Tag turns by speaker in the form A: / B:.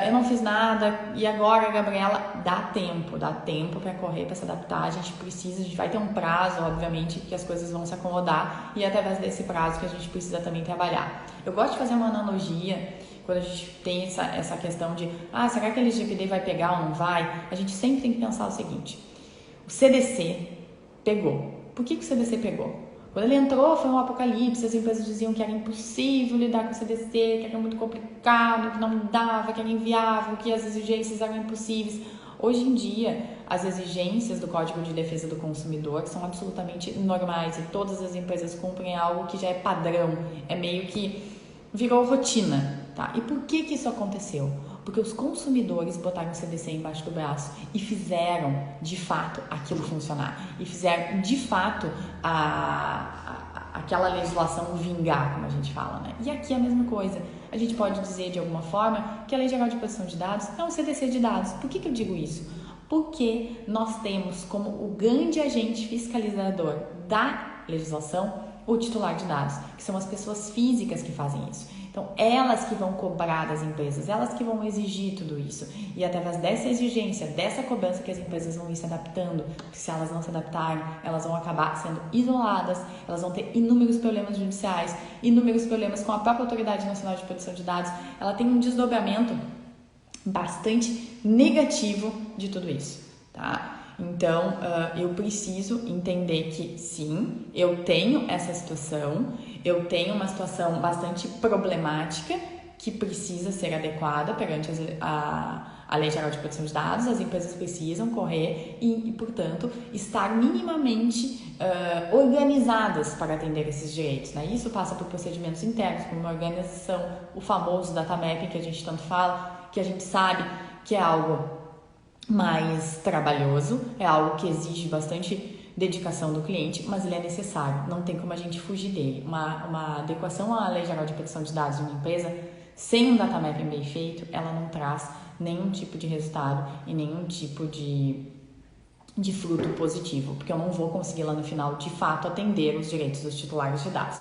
A: eu não fiz nada, e agora, Gabriela, dá tempo para correr, para se adaptar, a gente vai ter um prazo, obviamente, que as coisas vão se acomodar, e é através desse prazo que a gente precisa também trabalhar. Eu gosto de fazer uma analogia, quando a gente tem essa questão de, será que a LGPD vai pegar ou não vai? A gente sempre tem que pensar o seguinte, o CDC pegou. Por que o CDC pegou? Quando ele entrou, foi um apocalipse, as empresas diziam que era impossível lidar com o CDC, que era muito complicado, que não dava, que era inviável, que as exigências eram impossíveis. Hoje em dia, as exigências do Código de Defesa do Consumidor são absolutamente normais e todas as empresas cumprem algo que já é padrão, é meio que virou rotina, tá? E por que isso aconteceu? Porque os consumidores botaram o CDC embaixo do braço e fizeram, de fato, aquilo funcionar. E fizeram, de fato, aquela legislação vingar, como a gente fala, né? E aqui é a mesma coisa. A gente pode dizer, de alguma forma, que a Lei Geral de Proteção de Dados é um CDC de dados. Por que eu digo isso? Porque nós temos como o grande agente fiscalizador da legislação o titular de dados, que são as pessoas físicas que fazem isso. Então, elas que vão cobrar das empresas, elas que vão exigir tudo isso. E através dessa exigência, dessa cobrança que as empresas vão ir se adaptando, porque se elas não se adaptarem, elas vão acabar sendo isoladas, elas vão ter inúmeros problemas judiciais, inúmeros problemas com a própria Autoridade Nacional de Proteção de Dados. Ela tem um desdobramento bastante negativo de tudo isso, tá? Então, eu preciso entender que, sim, eu tenho essa situação, eu tenho uma situação bastante problemática que precisa ser adequada perante a Lei Geral de Proteção de Dados, as empresas precisam correr e portanto, estar minimamente organizadas para atender esses direitos, né? Isso passa por procedimentos internos, por uma organização, o famoso data mapping que a gente tanto fala, que a gente sabe que é algo mais trabalhoso, é algo que exige bastante dedicação do cliente, mas ele é necessário, não tem como a gente fugir dele. Uma adequação à Lei Geral de Proteção de Dados de uma empresa, sem um data mapping bem feito, ela não traz nenhum tipo de resultado e nenhum tipo de fruto positivo, porque eu não vou conseguir lá no final, de fato, atender os direitos dos titulares de dados.